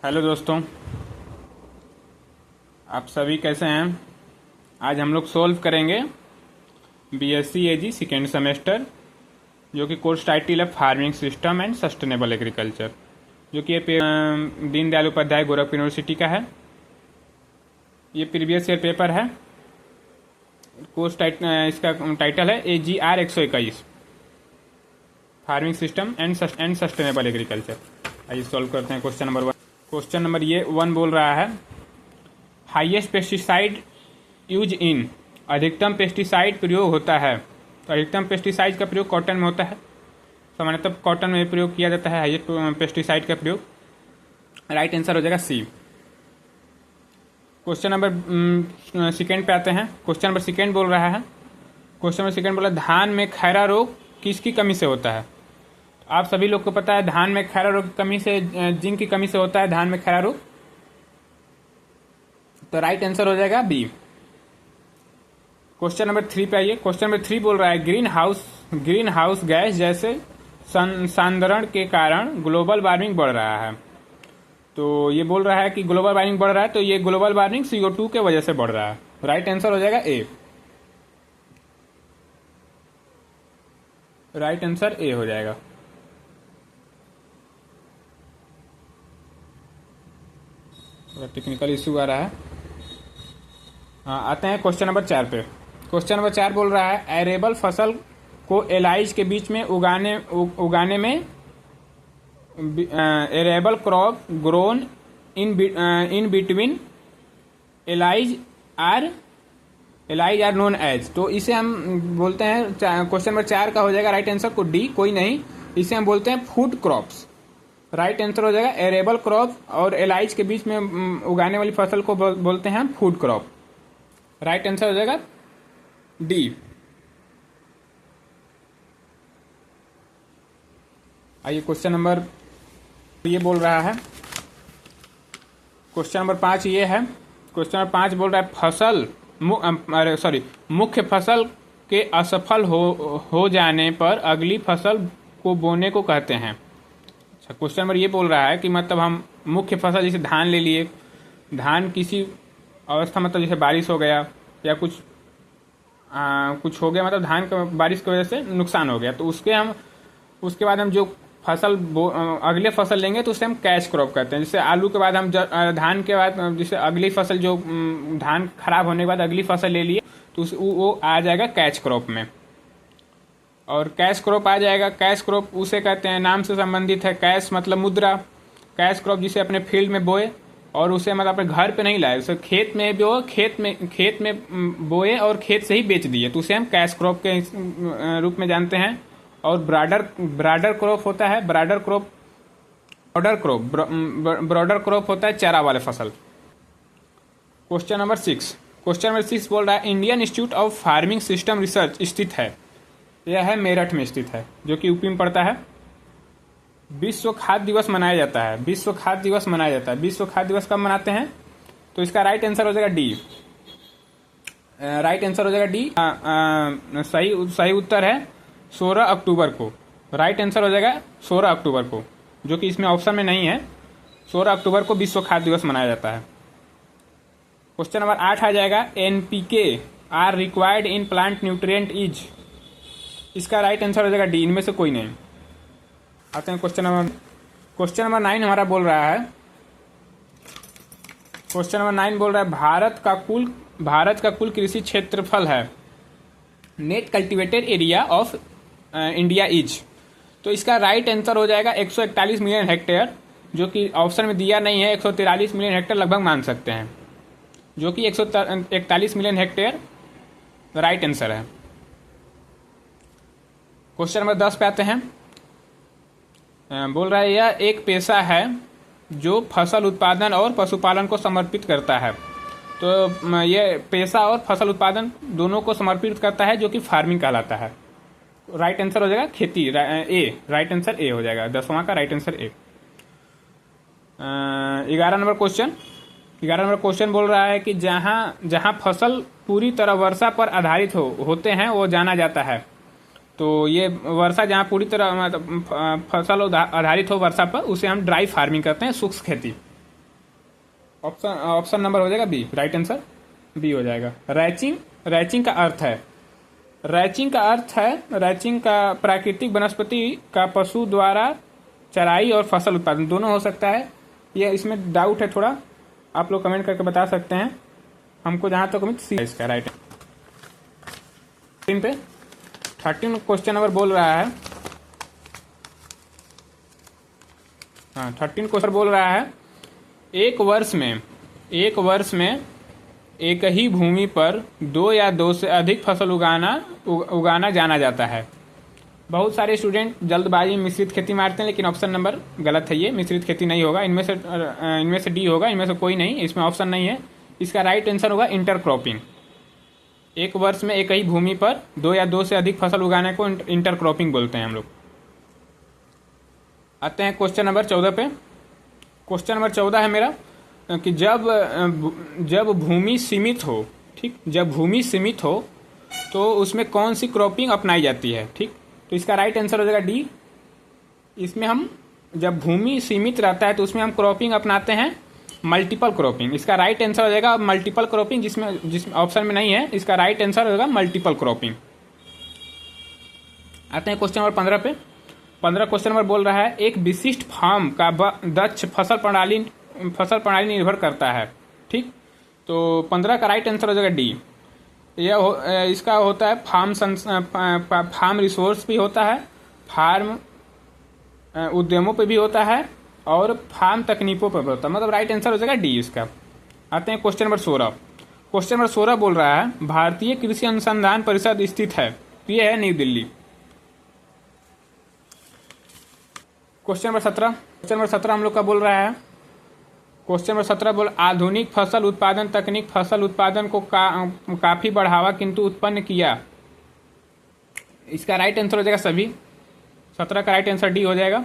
Hello दोस्तों, आप सभी कैसे हैं। आज हम लोग सोल्व करेंगे बीएससी एजी सेकेंड सेमेस्टर, जो कि कोर्स टाइटल है farming system and sustainable agriculture, जो कि ये दीनदयाल उपाध्याय गोरखपुर यूनिवर्सिटी का है। ये प्रीवियस ईयर पेपर है। कोर्स इसका टाइटल है AGR 121 farming system and sustainable agriculture. आइए सॉल्व करते हैं क्वेश्चन नंबर 1। क्वेश्चन नंबर ये 1 बोल रहा है, हाईएस्ट पेस्टिसाइड यूज इन, अधिकतम पेस्टिसाइड प्रयोग होता है। तो अधिकतम पेस्टिसाइड का प्रयोग कॉटन में होता है। सामान्यतः कॉटन में प्रयोग किया जाता है हाईएस्ट पेस्टिसाइड का प्रयोग। राइट आंसर हो जाएगा सी। क्वेश्चन नंबर सेकेंड पे आते हैं। क्वेश्चन नंबर सेकेंड बोल रहा है, क्वेश्चन नंबर सेकेंड बोला, धान में खैरा रोग किसकी कमी से होता है। आप सभी लोग को पता है धान में खैरा रोग की कमी से, जिंक की कमी से होता है धान में खैरा रोग। तो राइट आंसर हो जाएगा बी। क्वेश्चन नंबर 3 पे आइए। क्वेश्चन नंबर 3 बोल रहा है, ग्रीन हाउस गैस जैसे सांद्रण के कारण ग्लोबल वार्मिंग बढ़ रहा है। तो ये बोल रहा है कि ग्लोबल वार्मिंग बढ़ रहा है, तो ये ग्लोबल वार्मिंग CO2 के वजह से बढ़ रहा है। राइट आंसर हो जाएगा ए। राइट आंसर ए हो जाएगा। टेक्निकल इशू आ रहा है। हाँ, आते हैं क्वेश्चन नंबर 4 पे। क्वेश्चन नंबर 4 बोल रहा है, एरेबल फसल को एलाइज के बीच में उगाने में arable crop grown in between alleys are known as. तो इसे हम बोलते हैं, क्वेश्चन नंबर 4 का हो जाएगा राइट आंसर को डी, कोई नहीं, इसे हम बोलते हैं फूड क्रॉप्स। राइट आंसर हो जाएगा एरेबल क्रॉप और एलाइज के बीच में उगाने वाली फसल को बोलते हैं हम फूड क्रॉप। राइट आंसर हो जाएगा डी। आइए क्वेश्चन नंबर ये बोल रहा है, क्वेश्चन नंबर 5 ये है। क्वेश्चन नंबर 5 बोल रहा है, मुख्य फसल के असफल हो जाने पर अगली फसल को बोने को कहते हैं। अच्छा, क्वेश्चन नंबर ये बोल रहा है कि मतलब हम मुख्य फसल जैसे धान ले लिए, धान किसी अवस्था मतलब जैसे बारिश हो गया या कुछ हो गया, मतलब धान का बारिश की वजह से नुकसान हो गया, तो उसके बाद हम जो फसल अगले फसल लेंगे तो उसे हम कैश क्रॉप कहते हैं। जैसे आलू के बाद हम धान के बाद जैसे अगली फसल जो धान खराब होने के बाद अगली फसल ले लिए तो वो आ जाएगा कैश क्रॉप में। और कैश क्रॉप आ जाएगा, कैश क्रॉप उसे कहते हैं, नाम से संबंधित है। कैश मतलब मुद्रा। कैश क्रॉप जिसे अपने फील्ड में बोए और उसे मतलब अपने घर पे नहीं लाए, उसे खेत में बोए, खेत में बोए और खेत से ही बेच दिए, तो उसे हम कैश क्रॉप के रूप में जानते हैं। और ब्रॉडर क्रॉप होता है, ब्रॉडर क्रॉप होता है चारा वाले फसल। क्वेश्चन नंबर 6 बोल रहा है, Indian institute of farming system research स्थित है। यह है मेरठ में स्थित है, जो कि यूपी में पड़ता है। विश्व खाद्य दिवस मनाया जाता है। विश्व खाद्य दिवस कब मनाते हैं? तो इसका राइट आंसर हो जाएगा डी। राइट आंसर हो जाएगा डी। सही उत्तर है 16 अक्टूबर को। राइट आंसर हो जाएगा 16 अक्टूबर को, जो कि इसमें ऑप्शन में नहीं है। 16 अक्टूबर को विश्व खाद्य दिवस मनाया जाता है। क्वेश्चन नंबर 8 आ जाएगा, NPK are required in plant nutrient is. इसका राइट आंसर हो जाएगा डी, इनमें से कोई नहीं। आते हैं क्वेश्चन नंबर 9 हमारा बोल रहा है। क्वेश्चन नंबर 9 बोल रहा है, भारत का कुल कृषि क्षेत्रफल है, net cultivated area of India is. तो इसका राइट आंसर हो जाएगा 141 मिलियन हेक्टेयर, जो कि ऑप्शन में दिया नहीं है। 143 मिलियन हेक्टेयर लगभग मान सकते हैं, जो कि 141 मिलियन हेक्टेयर राइट आंसर है। क्वेश्चन नंबर 10 पे आते हैं। बोल रहा है, यह एक पेशा है जो फसल उत्पादन और पशुपालन को समर्पित करता है। तो ये पेशा और फसल उत्पादन दोनों को समर्पित करता है, जो कि फार्मिंग कहलाता है। राइट आंसर हो जाएगा खेती, ए। राइट आंसर ए हो जाएगा। 10वां का right answer A. 11 number question बोल रहा है कि जहां फसल पूरी तरह वर्षा पर आधारित होते हैं वो जाना जाता है। तो ये वर्षा जहाँ पूरी तरह मतलब फसल आधारित हो वर्षा पर, उसे हम ड्राई फार्मिंग करते हैं, शुष्क खेती। ऑप्शन नंबर हो जाएगा बी, राइट आंसर बी हो जाएगा। रैचिंग, रैचिंग का अर्थ है, रैचिंग का अर्थ है, रैचिंग का प्राकृतिक वनस्पति का पशु द्वारा चराई और फसल उत्पादन दोनों हो सकता है। ये इसमें डाउट है थोड़ा, आप लोग कमेंट करके बता सकते हैं। हमको जहां तक उम्मीद सी इसका राइट। 13 पे 13 क्वेश्चन नंबर बोल रहा है, हाँ 13 क्वेश्चन बोल रहा है, एक वर्ष में एक ही भूमि पर 2 या 2 से अधिक फसल उगाना जाना जाता है। बहुत सारे स्टूडेंट जल्दबाजी में मिश्रित खेती मारते हैं, लेकिन ऑप्शन नंबर गलत है, ये मिश्रित खेती नहीं होगा। इनमें से डी होगा, इनमें से कोई नहीं, इसमें ऑप्शन नहीं है। इसका राइट आंसर होगा इंटरक्रॉपिंग। एक वर्ष में एक ही भूमि पर 2 या 2 से अधिक फसल उगाने को इंटरक्रॉपिंग बोलते हैं हम लोग। आते हैं क्वेश्चन नंबर 14 पे। क्वेश्चन नंबर 14 है मेरा कि जब भूमि सीमित हो, ठीक, जब भूमि सीमित हो तो उसमें कौन सी क्रॉपिंग अपनाई जाती है, ठीक। तो इसका राइट आंसर हो जाएगा डी। इसमें हम जब भूमि सीमित रहता है तो उसमें हम क्रॉपिंग अपनाते हैं मल्टीपल क्रॉपिंग। इसका राइट आंसर हो जाएगा मल्टीपल क्रॉपिंग, जिसमें ऑप्शन में नहीं है। इसका राइट आंसर हो जाएगा मल्टीपल क्रॉपिंग। आते हैं क्वेश्चन नंबर 15 पे। 15 क्वेश्चन नंबर बोल रहा है, एक विशिष्ट फार्म का दक्ष फसल प्रणाली निर्भर करता है, ठीक। तो 15 का राइट आंसर हो जाएगा डी। इसका होता है फार्म रिसोर्स भी होता है, फार्म उद्यमों पे भी होता है और फार्म तकनीकों पर भी होता है, मतलब राइट आंसर हो जाएगा डी इसका। आते हैं क्वेश्चन नंबर 16। क्वेश्चन नंबर 16 बोल रहा है, भारतीय कृषि अनुसंधान परिषद स्थित है, तो ये है न्यू दिल्ली। क्वेश्चन नंबर 17 हम लोग का बोल रहा है, क्वेश्चन नंबर 17 बोल, आधुनिक फसल उत्पादन तकनीक फसल उत्पादन को काफी बढ़ावा किंतु उत्पन्न किया। इसका राइट आंसर हो जाएगा सभी। 17 का राइट आंसर डी हो जाएगा।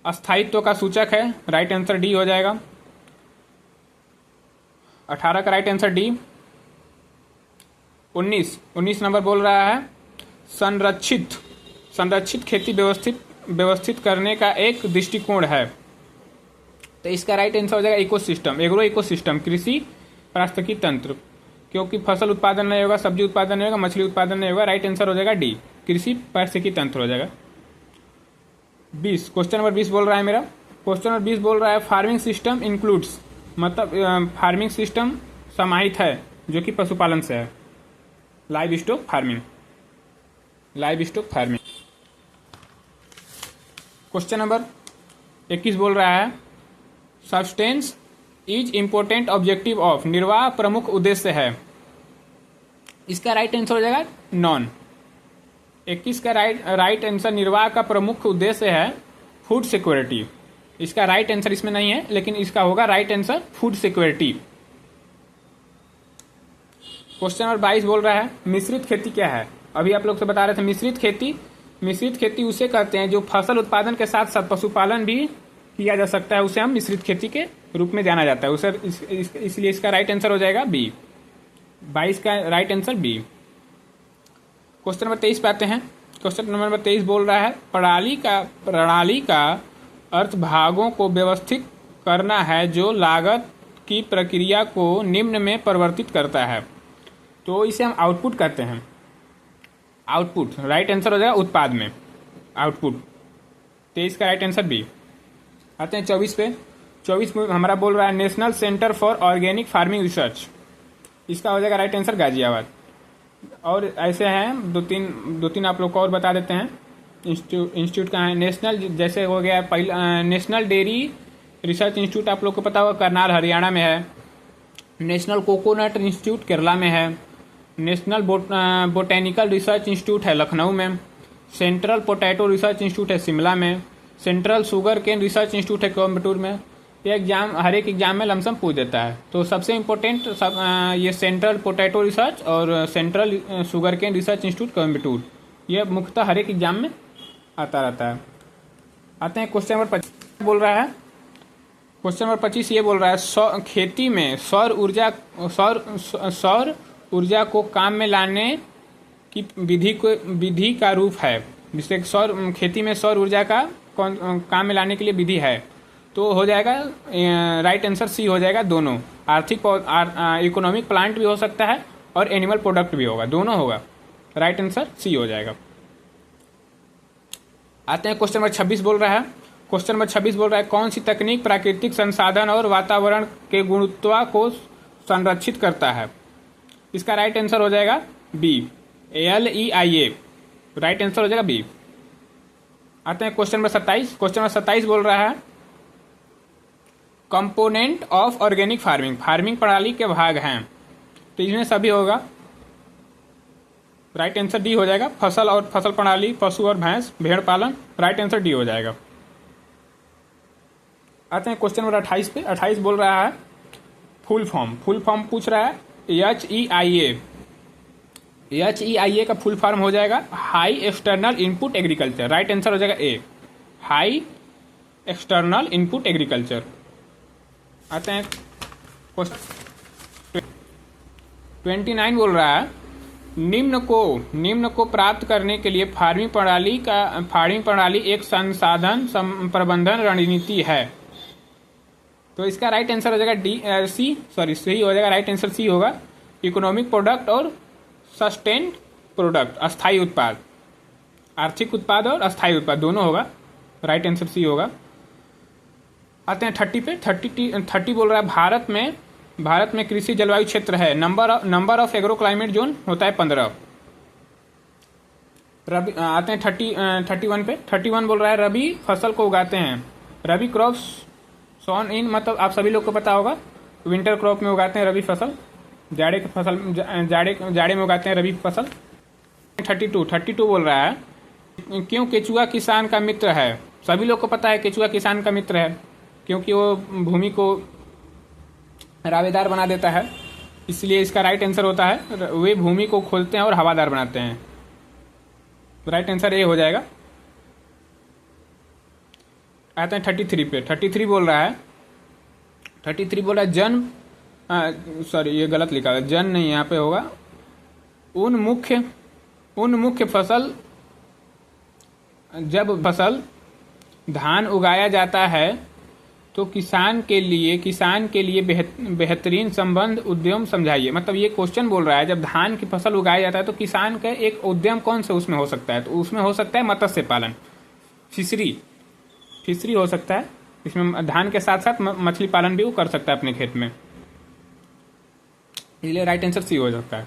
अस्थायित्व का सूचक है, राइट आंसर डी हो जाएगा। 18 का राइट आंसर डी। 19 नंबर बोल रहा है, संरक्षित खेती व्यवस्थित करने का एक दृष्टिकोण है, तो इसका राइट आंसर हो जाएगा इकोसिस्टम, एग्रो इकोसिस्टम, कृषि पारिस्थितिकी तंत्र। क्योंकि फसल उत्पादन नहीं होगा, सब्जी उत्पादन नहीं होगा, मछली उत्पादन नहीं होगा, राइट आंसर हो जाएगा डी, कृषि पारिस्थितिकी तंत्र हो जाएगा। 20 क्वेश्चन नंबर 20 बोल रहा है मेरा, क्वेश्चन नंबर 20 बोल रहा है, फार्मिंग सिस्टम इंक्लूड्स, मतलब फार्मिंग सिस्टम समाहित है जो कि पशुपालन से है, live stock farming. Question number 21 बोल रहा है, substance is important objective of, निर्वाह प्रमुख उद्देश्य है। इसका राइट आंसर हो जाएगा नॉन। 21 का राइट आंसर, निर्वाह का प्रमुख उद्देश्य है फूड सिक्योरिटी। इसका राइट आंसर इसमें नहीं है, लेकिन इसका होगा right answer food security. Question number 22 बोल रहा है, मिश्रित खेती क्या है। अभी आप लोग से बता रहे थे मिश्रित खेती उसे कहते हैं जो फसल उत्पादन के साथ साथ पशुपालन भी किया जा सकता है, उसे हम मिश्रित खेती के रूप में जाना जाता है उसे, इसलिए इसका राइट आंसर हो जाएगा बी। 22 का right answer B. Question number 23 पे आते हैं। क्वेश्चन नंबर 23 बोल रहा है, प्रणाली का अर्थ भागों को व्यवस्थित करना है जो लागत की प्रक्रिया को निम्न में परिवर्तित करता है, तो इसे हम आउटपुट कहते हैं। आउटपुट राइट आंसर हो जाएगा उत्पाद में, आउटपुट। 23 का राइट आंसर बी। आते हैं 24 पे। 24 में हमारा बोल रहा है, national centre for organic farming research. इसका हो जाएगा राइट आंसर गाजियाबाद। और ऐसे हैं दो तीन आप लोग को और बता देते हैं। इंस्टीट्यूट कहाँ है, नेशनल, जैसे हो गया पहला नेशनल डेयरी रिसर्च इंस्टीट्यूट आप लोग को पता होगा, करनाल हरियाणा में है। नेशनल कोकोनट इंस्टीट्यूट केरला में है। नेशनल बोटेनिकल रिसर्च इंस्टीट्यूट है लखनऊ में। सेंट्रल पोटैटो रिसर्च इंस्टीट्यूट है शिमला में। Central sugar cane research institute है कोयम्बटूर में। ये एग्जाम हर एक एग्जाम में लमसम पूछ देता है, तो सबसे इम्पोर्टेंट ये सेंट्रल पोटैटो रिसर्च और central sugar cane research institute Coimbatore, ये मुख्यतः हर एक एग्जाम में आता रहता है। आते हैं क्वेश्चन नंबर 25 बोल रहा है। क्वेश्चन नंबर 25 ये बोल रहा है, खेती में सौर ऊर्जा को काम में लाने की विधि का रूप है, जिससे खेती में सौर ऊर्जा का काम में लाने के लिए विधि है। तो हो जाएगा राइट आंसर सी हो जाएगा दोनों। इकोनॉमिक प्लांट भी हो सकता है और एनिमल प्रोडक्ट भी होगा, दोनों होगा। राइट आंसर सी हो जाएगा। आते हैं क्वेश्चन नंबर 26 बोल रहा है। क्वेश्चन नंबर 26 बोल रहा है कौन सी तकनीक प्राकृतिक संसाधन और वातावरण के गुणवत्ता को संरक्षित करता है। इसका राइट आंसर हो जाएगा बी, LEIA। राइट आंसर हो जाएगा बी। आते हैं क्वेश्चन नंबर 27। क्वेश्चन नंबर 27 बोल रहा है component of organic farming, farming प्रणाली के भाग हैं, तो इसमें सभी होगा। राइट आंसर डी हो जाएगा। फसल और फसल प्रणाली, पशु और भैंस, भेड़ पालन। राइट आंसर डी हो जाएगा। आते हैं क्वेश्चन नंबर 28 पे। 28 बोल रहा है फुल फॉर्म, फुल फॉर्म पूछ रहा है HEIA। HEIA का फुल फॉर्म हो जाएगा high external input agriculture. Right answer हो जाएगा ए, हाई एक्सटर्नल इनपुट एग्रीकल्चर। आते हैं 29 बोल रहा है निम्न को प्राप्त करने के लिए फार्मिंग प्रणाली एक संसाधन प्रबंधन रणनीति है। तो इसका राइट आंसर हो जाएगा सी हो जाएगा। राइट आंसर सी होगा। इकोनॉमिक प्रोडक्ट और सस्टेन्ड प्रोडक्ट, अस्थायी उत्पाद, आर्थिक उत्पाद और अस्थायी उत्पाद दोनों होगा। राइट आंसर सी होगा। आते हैं 30 पे। 30 बोल रहा है भारत में कृषि जलवायु क्षेत्र है, number of agro climate zone होता है 15। रबी आते हैं 31 पे। 31 बोल रहा है रबी फसल को उगाते हैं। रबी क्रॉप्स सॉन इन, मतलब आप सभी लोग को पता होगा विंटर क्रॉप में उगाते हैं रबी फसल, जाड़े की फसल जाड़े में उगाते हैं रबी फसल। 32 बोल रहा है क्यों केचुआ किसान का मित्र है। सभी लोग को पता है केचुआ किसान का मित्र है, क्योंकि वो भूमि को रावेदार बना देता है, इसलिए इसका राइट आंसर होता है वे भूमि को खोदते हैं और हवादार बनाते हैं। राइट आंसर ए हो जाएगा। आते हैं 33 पे। 33 बोल रहा है 33 बोल रहा है सॉरी ये गलत लिखा है, जन नहीं यहाँ पे होगा। उन मुख्य फसल, जब फसल धान उगाया जाता है तो किसान के लिए बेहतरीन संबंध उद्यम समझाइए। मतलब ये क्वेश्चन बोल रहा है जब धान की फसल उगाया जाता है तो किसान का एक उद्यम कौन सा उसमें हो सकता है। तो उसमें हो सकता है मत्स्य पालन, फिशरी हो सकता है। इसमें धान के साथ साथ मछली पालन भी वो कर सकता है अपने खेत में, इसलिए राइट आंसर सी हो सकता है।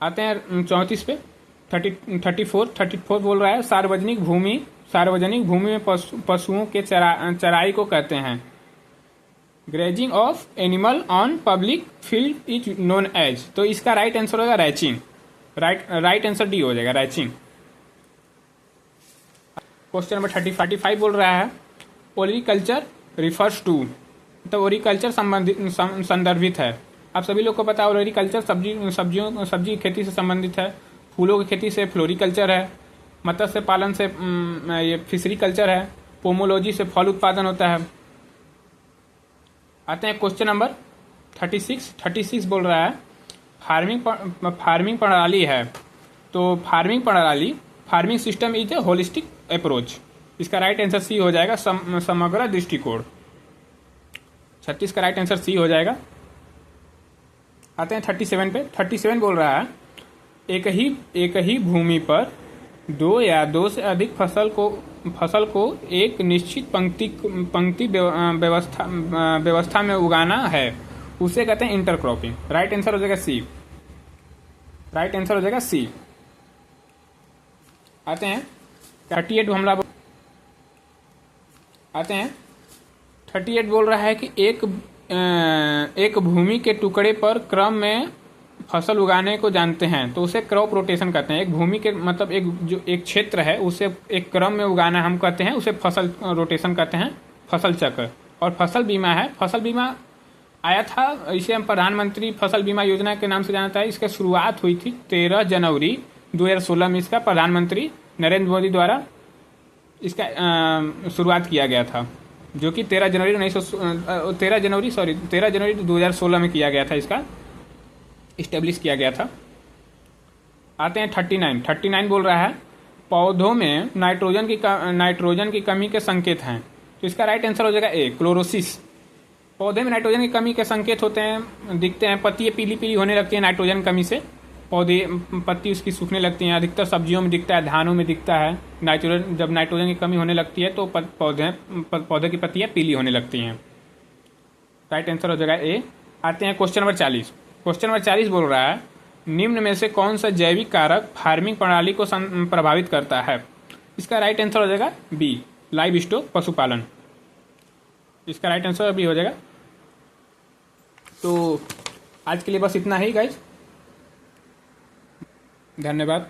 आते हैं 34 पे। 34 बोल रहा है सार्वजनिक भूमि में पशुओं के चराई को कहते हैं। Grazing of animal on public field is known as. तो इसका राइट आंसर होगा रैचिंग। राइट आंसर डी हो जाएगा, रैचिंग। क्वेश्चन नंबर 45 बोल रहा है ओरिकल्चर रिफर्स टू, तो ओरिकल्चर संदर्भित है। आप सभी लोग को पता है ओरिकल्चर सब्जी खेती से संबंधित है, फूलों की खेती से फ्लोरिकल्चर है, मत्स्य पालन से ये फिशरी कल्चर है, पोमोलॉजी से फल उत्पादन होता है। आते हैं क्वेश्चन नंबर 36 बोल रहा है फार्मिंग प्रणाली है। तो farming system is a holistic approach. इसका राइट आंसर सी हो जाएगा, समग्र दृष्टिकोण। 36 का राइट आंसर सी हो जाएगा। आते हैं 37 पे। 37 बोल रहा है एक ही भूमि पर दो या दो से अधिक फसल को एक निश्चित पंक्ति व्यवस्था में उगाना है, उसे कहते हैं इंटरक्रॉपिंग। राइट आंसर हो जाएगा सी। राइट आंसर हो जाएगा सी। आते हैं 38 बोल रहा है कि एक भूमि के टुकड़े पर क्रम में फसल उगाने को जानते हैं, तो उसे क्रॉप रोटेशन कहते हैं। एक भूमि के मतलब एक क्षेत्र है उसे एक क्रम में उगाना हम कहते हैं, उसे फसल रोटेशन कहते हैं, फसल चक्र। और फसल बीमा है, फसल बीमा आया था, इसे हम प्रधानमंत्री फसल बीमा योजना के नाम से जानता है। इसका शुरुआत हुई थी 13 जनवरी 2016 में, इसका प्रधानमंत्री नरेंद्र मोदी द्वारा इसका शुरुआत किया गया था, जो कि 13 जनवरी 2016 में किया गया था, इसका इस्टेब्लिश किया गया था। आते हैं 39 बोल रहा है पौधों में नाइट्रोजन की कमी के संकेत हैं। तो तो इसका राइट आंसर हो जाएगा ए, क्लोरोसिस। पौधे में नाइट्रोजन की कमी के संकेत होते हैं, दिखते हैं, पत्ती पीली पीली होने लगती है नाइट्रोजन कमी से, पौधे पत्ती उसकी सूखने लगती हैं। अधिकतर सब्जियों में दिखता है, धानों में दिखता है नाइट्रोजन, जब नाइट्रोजन की कमी होने लगती है तो पौधे की पत्तियाँ पीली होने लगती हैं। राइट आंसर हो जाएगा ए। आते हैं क्वेश्चन नंबर 40। क्वेश्चन नंबर 40 बोल रहा है, निम्न में से कौन सा जैविक कारक फार्मिंग प्रणाली को प्रभावित करता है? इसका राइट आंसर हो जाएगा बी, लाइव स्टॉक, पशुपालन। इसका राइट आंसर भी हो जाएगा। तो आज के लिए बस इतना ही गाइज, धन्यवाद।